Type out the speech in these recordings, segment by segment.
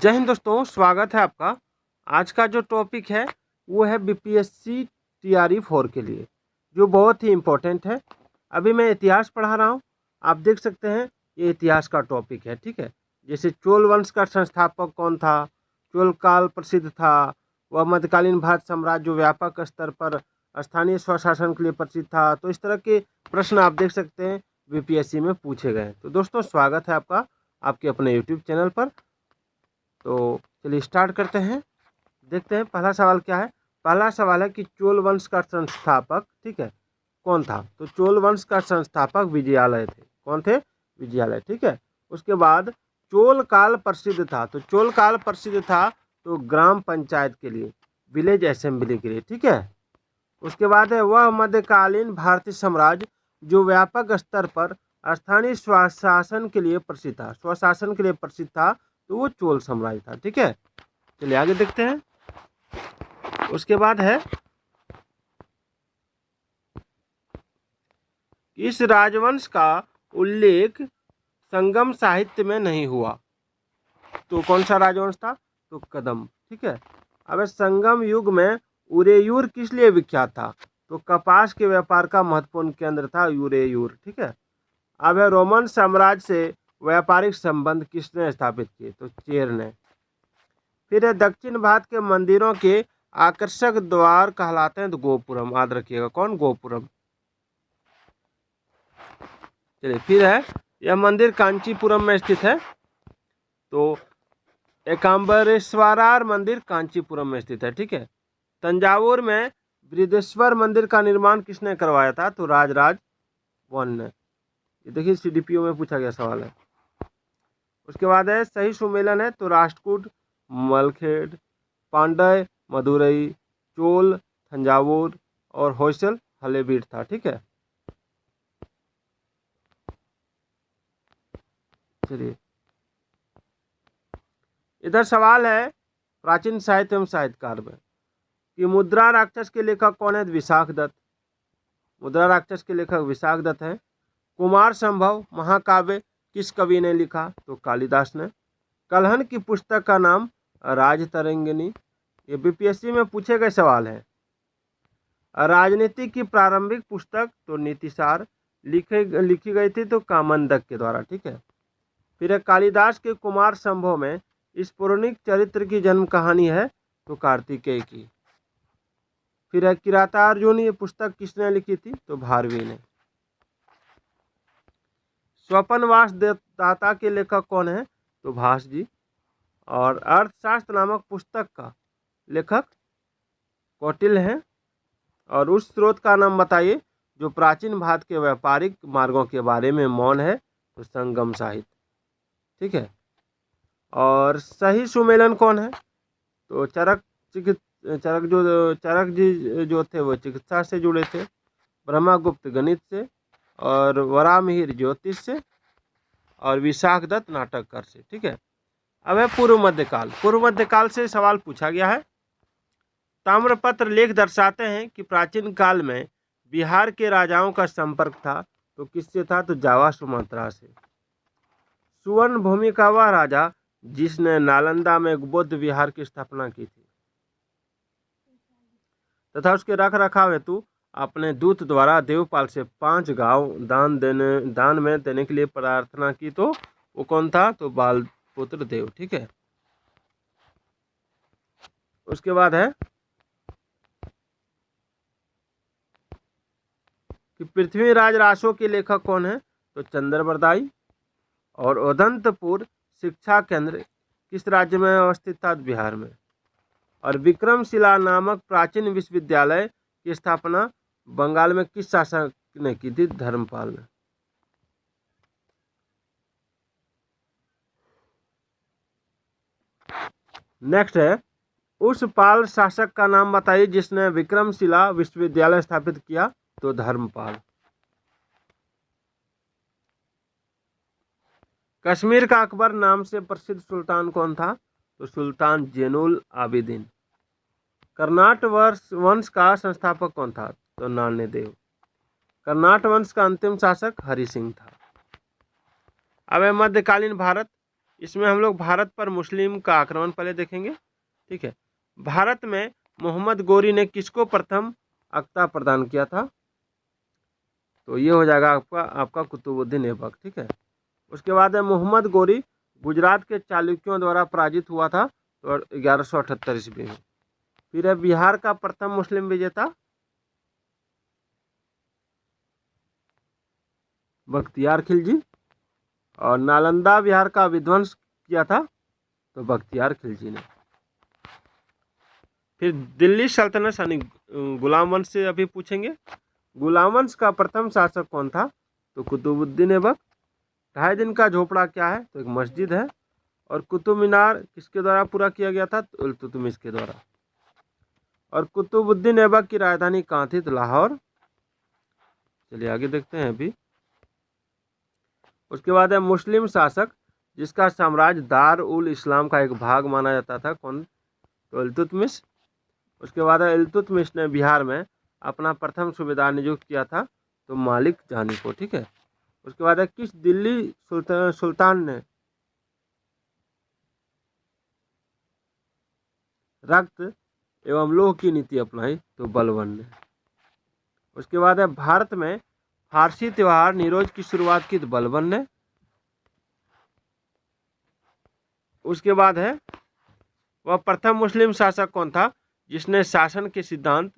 जय हिंद दोस्तों, स्वागत है आपका। आज का जो टॉपिक है वो है बीपीएससी टीआरई 4 के लिए, जो बहुत ही इम्पोर्टेंट है। अभी मैं इतिहास पढ़ा रहा हूँ, आप देख सकते हैं ये इतिहास का टॉपिक है, ठीक है। जैसे चोल वंश का संस्थापक कौन था, चोल काल प्रसिद्ध था, वह मध्यकालीन भारत साम्राज्य जो व्यापक स्तर पर स्थानीय स्वशासन के लिए प्रसिद्ध था। तो इस तरह के प्रश्न आप देख सकते हैं बीपीएससी में पूछे गए। तो दोस्तों स्वागत है आपका आपके अपने यूट्यूब चैनल पर। तो चलिए स्टार्ट करते हैं, देखते हैं पहला सवाल क्या है। पहला सवाल है कि चोल वंश का संस्थापक, ठीक है, कौन था। तो चोल वंश का संस्थापक विजयालय थे। कौन थे? विजयालय, ठीक है। उसके बाद चोल काल प्रसिद्ध था। तो चोल काल प्रसिद्ध था तो ग्राम पंचायत के लिए, विलेज असेंबली के लिए, ठीक है। उसके बाद है वह मध्यकालीन भारतीय साम्राज्य जो व्यापक स्तर पर स्थानीय स्वशासन के लिए प्रसिद्ध था। स्वशासन के लिए प्रसिद्ध था तो वो चोल साम्राज्य था, ठीक है। चलिए आगे देखते हैं। उसके बाद है इस राजवंश का उल्लेख संगम साहित्य में नहीं हुआ। तो कौन सा राजवंश था? तो कदम, ठीक है। अब संगम युग में उरेयूर किस लिए विख्यात था? तो कपास के व्यापार का महत्वपूर्ण केंद्र था उरेयूर, ठीक है। अब है रोमन साम्राज्य से व्यापारिक संबंध किसने स्थापित किए? तो चेर ने। फिर है दक्षिण भारत के मंदिरों के आकर्षक द्वार कहलाते हैं तो गोपुरम, याद रखिएगा कौन? गोपुरम। चलिए फिर है यह मंदिर कांचीपुरम में स्थित है। तो एकाम्बरेश्वरार मंदिर कांचीपुरम में स्थित है, ठीक है। तंजावुर में बृहदेश्वर मंदिर का निर्माण किसने करवाया था? तो राजराज वन ने। ये देखिए सीडीपीओ में पूछा गया सवाल है। उसके बाद है सही सुमेलन है तो राष्ट्रकूट, मलखेड़, पांड्य, मदुरई, चोल, तंजावुर और होयसल हलेबीड था, ठीक है। चलिए इधर सवाल है प्राचीन साहित्य एवं साहित्यकार में कि मुद्रा राक्षस के लेखक कौन है? विशाख दत्त। मुद्रा राक्षस के लेखक विशाख दत्त हैं। कुमार संभव महाकाव्य किस कवि ने लिखा? तो कालिदास ने। कलहन की पुस्तक का नाम राजतरंगिणी। ये बीपीएससी में पूछे गए सवाल है। राजनीति की प्रारंभिक पुस्तक तो नीतिसार लिखी गई थी तो कामंदक के द्वारा, ठीक है। फिर है कालिदास के कुमार संभव में इस पौराणिक चरित्र की जन्म कहानी है तो कार्तिकेय की। फिर है किरातार्जुन, ये पुस्तक किसने लिखी थी? तो भारवी ने। स्वपनवास दाता के लेखक कौन है? तो भास जी। और अर्थशास्त्र नामक पुस्तक का लेखक कौटिल्य है। और उस स्रोत का नाम बताइए जो प्राचीन भारत के व्यापारिक मार्गों के बारे में मौन है तो संगम साहित्य, ठीक है। और सही सुमेलन कौन है? तो चरक जी जो थे वो चिकित्सा से जुड़े थे, ब्रह्मगुप्त गणित से, और वरामिहिर ज्योतिष से, और विशाख दत्त नाटककार से, ठीक है। अब है पूर्व मध्यकाल। पूर्व मध्यकाल से सवाल पूछा गया है। ताम्रपत्र लेख दर्शाते हैं कि प्राचीन काल में बिहार के राजाओं का संपर्क था तो किससे था? तो जावा सुमात्रा से। सुवर्ण भूमि का वह राजा जिसने नालंदा में बौद्ध विहार की स्थापना की थी तथा उसके रख रखाव हेतु अपने दूत द्वारा देवपाल से 5 गांव दान में देने के लिए प्रार्थना की। तो वो कौन था? तो बालपुत्र देव, ठीक है। उसके बाद है कि पृथ्वीराज रासो के लेखक कौन है? तो चंद्रबरदाई। और उदंतपुर शिक्षा केंद्र किस राज्य में अवस्थित था? बिहार में। और विक्रमशिला नामक प्राचीन विश्वविद्यालय की स्थापना बंगाल में किस शासक ने की थी? धर्मपाल ने। नेक्स्ट है उस पाल शासक का नाम बताइए जिसने विक्रमशिला विश्वविद्यालय स्थापित किया। तो धर्मपाल। कश्मीर का अकबर नाम से प्रसिद्ध सुल्तान कौन था? तो सुल्तान जैनुल आबिदीन। कर्नाट वंश का संस्थापक कौन था? तो नान्यदेव। कर्नाट वंश का अंतिम शासक हरि सिंह था। अब है मध्यकालीन भारत। इसमें हम लोग भारत पर मुस्लिम का आक्रमण पहले देखेंगे। ठीक है, भारत में मोहम्मद गोरी ने किसको प्रथम अक्ता प्रदान किया था? तो ये हो जाएगा आपका कुतुबुद्दीन ऐबक। ठीक है, उसके बाद है मोहम्मद गोरी गुजरात के चालुक्यों द्वारा पराजित हुआ था तो 1178 ईस्वी में। फिर है बिहार का प्रथम मुस्लिम विजेता बख्तियार खिलजी, और नालंदा बिहार का विध्वंस किया था तो बख्तियार खिलजी ने। फिर दिल्ली सल्तनत यानी गुलाम वंश से अभी पूछेंगे। गुलाम वंश का प्रथम शासक कौन था? तो कुतुबुद्दीन ऐबक। 2.5 दिन का झोपड़ा क्या है? तो एक मस्जिद है। और कुतुब मीनार किसके द्वारा पूरा किया गया था? तो इल्तुतमिश के द्वारा। और कुतुबुद्दीन ऐबक की राजधानी कहाँ थी? तो लाहौर। चलिए आगे देखते हैं अभी। उसके बाद है मुस्लिम शासक जिसका साम्राज्य दार उल इस्लाम का एक भाग माना जाता था, कौन? तो इल्तुतमिश। उसके बाद है इल्तुतमिश ने बिहार में अपना प्रथम सूबेदार नियुक्त किया था तो मालिक जानी को। ठीक है, उसके बाद है किस दिल्ली सुल्तान ने रक्त एवं लोह की नीति अपनाई? तो बलबन ने। उसके बाद है भारत में फारसी त्योहार निरोज की शुरुआत की? तो बलबन ने। उसके बाद है वह प्रथम मुस्लिम शासक कौन था जिसने शासन के सिद्धांत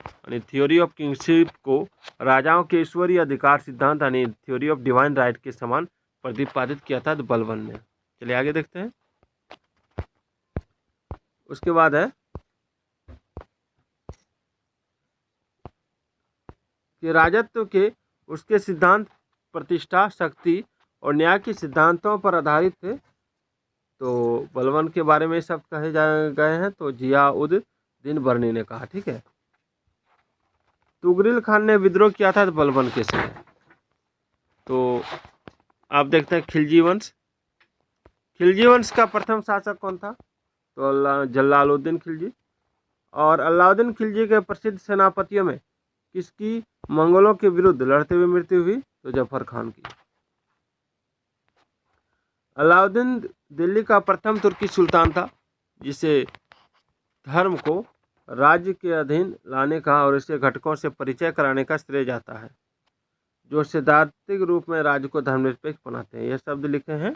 यानी थ्योरी ऑफ किंगशिप को राजाओं के ईश्वरीय अधिकार सिद्धांत यानी थ्योरी ऑफ डिवाइन राइट के समान प्रतिपादित किया था? तो बलबन ने। चलिए आगे देखते हैं। उसके बाद है कि राजत्व के उसके सिद्धांत प्रतिष्ठा, शक्ति और न्याय के सिद्धांतों पर आधारित थे तो बलबन के बारे में सब कहे गए हैं तो जिया-उद-दीन बर्नी ने कहा। ठीक है, तुगरिल खान ने विद्रोह किया था तो बलबन के समय। तो आप देखते हैं खिलजी वंश। खिलजी वंश का प्रथम शासक कौन था? तो जलालुद्दीन खिलजी। और अलाउद्दीन खिलजी के प्रसिद्ध सेनापतियों में किसकी मंगोलों के विरुद्ध लड़ते हुए मृत्यु हुई? तो जफर खान की। अलाउद्दीन दिल्ली का प्रथम तुर्की सुल्तान था जिसे धर्म को राज्य के अधीन लाने का और इसके घटकों से परिचय कराने का श्रेय जाता है, जो सैद्धांतिक रूप में राज्य को धर्मनिरपेक्ष बनाते हैं। यह शब्द लिखे हैं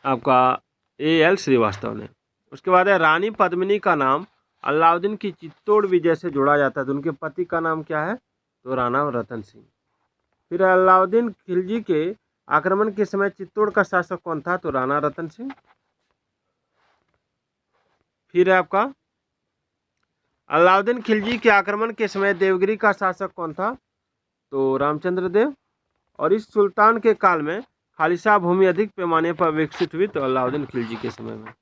आपका A.L. श्रीवास्तव ने। उसके बाद है रानी पद्मिनी का नाम अलाउद्दीन की चित्तौड़ विजय से जोड़ा जाता है तो उनके पति का नाम क्या है? तो राणा रतन सिंह। फिर अलाउद्दीन खिलजी के आक्रमण के समय चित्तौड़ का शासक कौन था? तो राणा रतन सिंह। फिर है आपका अलाउद्दीन खिलजी के आक्रमण के समय देवगिरी का शासक कौन था? तो रामचंद्र देव। और इस सुल्तान के काल में खालिसा भूमि अधिक पैमाने पर विकसित हुई तो अलाउद्दीन खिलजी के समय में।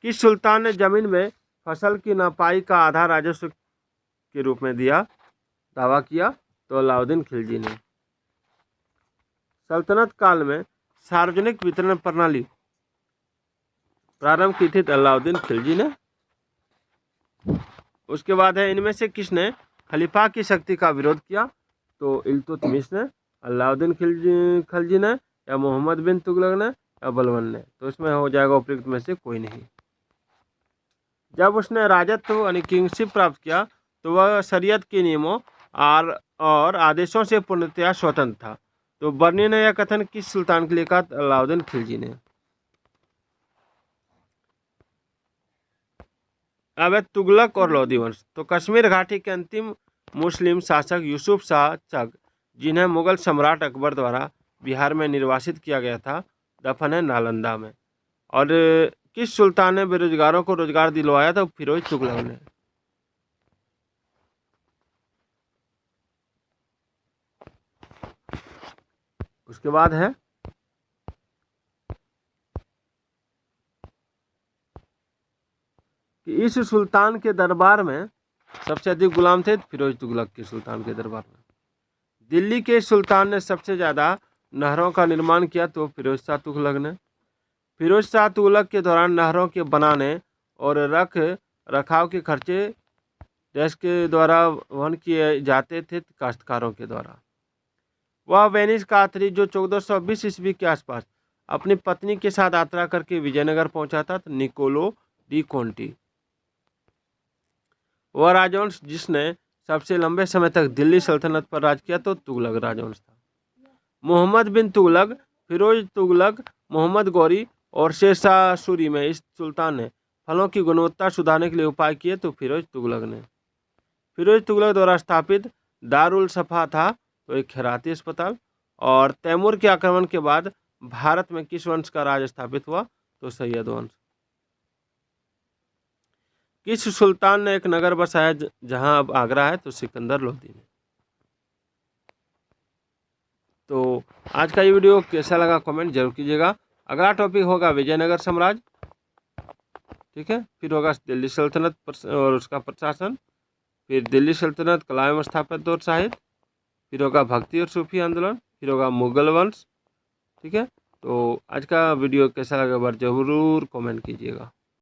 किस सुल्तान ने जमीन में फसल की नपाई का आधा राजस्व के रूप में दावा किया? तो अलाउद्दीन खिलजी ने। सल्तनत काल में सार्वजनिक वितरण प्रणाली प्रारंभ की थी तो अलाउद्दीन खिलजी ने। उसके बाद है इनमें से किसने खलीफा की शक्ति का विरोध किया? तो इल्तुतमिश ने, अलाउद्दीन खिलजी ने, या मोहम्मद बिन तुगलक ने, या बलबन ने। तो इसमें हो जाएगा उपयुक्त में से कोई नहीं। जब उसने राजत्व यानी किंगशिप प्राप्त किया तो वह शरीयत के नियमों और आदेशों से पूर्णतया स्वतंत्र था। तो बर्नी ने यह कथन किस सुल्तान के लिए कहा? अलाउद्दीन खिलजी ने। अब है तुगलक और लोधी वंश। तो कश्मीर घाटी के अंतिम मुस्लिम शासक यूसुफ शाह चग, जिन्हें मुगल सम्राट अकबर द्वारा बिहार में निर्वासित किया गया था, दफन है नालंदा में। और किस सुल्तान ने बेरोजगारों को रोजगार दिलवाया था? फिरोज तुगलक ने। उसके बाद है कि इस सुल्तान के दरबार में सबसे अधिक गुलाम थे फिरोज तुगलक के सुल्तान के दरबार में। दिल्ली के सुल्तान ने सबसे ज़्यादा नहरों का निर्माण किया तो फिरोज शाह तुगलक ने। फिरोज शाह तुगलक के दौरान नहरों के बनाने और रख रखाव के खर्चे डैश के द्वारा वहन किए जाते थे काश्तकारों के द्वारा। वह वेनिस का यात्री जो 1420 ईस्वी के आसपास अपनी पत्नी के साथ यात्रा करके विजयनगर पहुंचा था, निकोलो डी कोंटी। वह राजवंश जिसने सबसे लंबे समय तक दिल्ली सल्तनत पर राज किया तो तुगलक राजवंश था। मोहम्मद बिन तुगलक, फिरोज तुगलक, मोहम्मद गौरी और शेरशाह सूरी में इस सुल्तान ने फलों की गुणवत्ता सुधारने के लिए उपाय किए तो फिरोज तुगलक द्वारा स्थापित दारुल सफा था तो एक खैराती अस्पताल। और तैमूर के आक्रमण के बाद भारत में किस वंश का राज स्थापित हुआ तो सैयद वंश। किस सुल्तान ने एक नगर बसाया जहां अब आगरा है तो सिकंदर लोदी ने। तो आज का ये वीडियो कैसा लगा कमेंट जरूर कीजिएगा। अगला टॉपिक होगा विजयनगर साम्राज्य, ठीक है, फिर होगा दिल्ली सल्तनत और उसका प्रशासन, फिर दिल्ली सल्तनत कला एवं स्थापत्य और साहित्य, फिर होगा भक्ति और सूफी आंदोलन, फिर होगा मुगल वंश, ठीक है। तो आज का वीडियो कैसा लगा बार जरूर कमेंट कीजिएगा।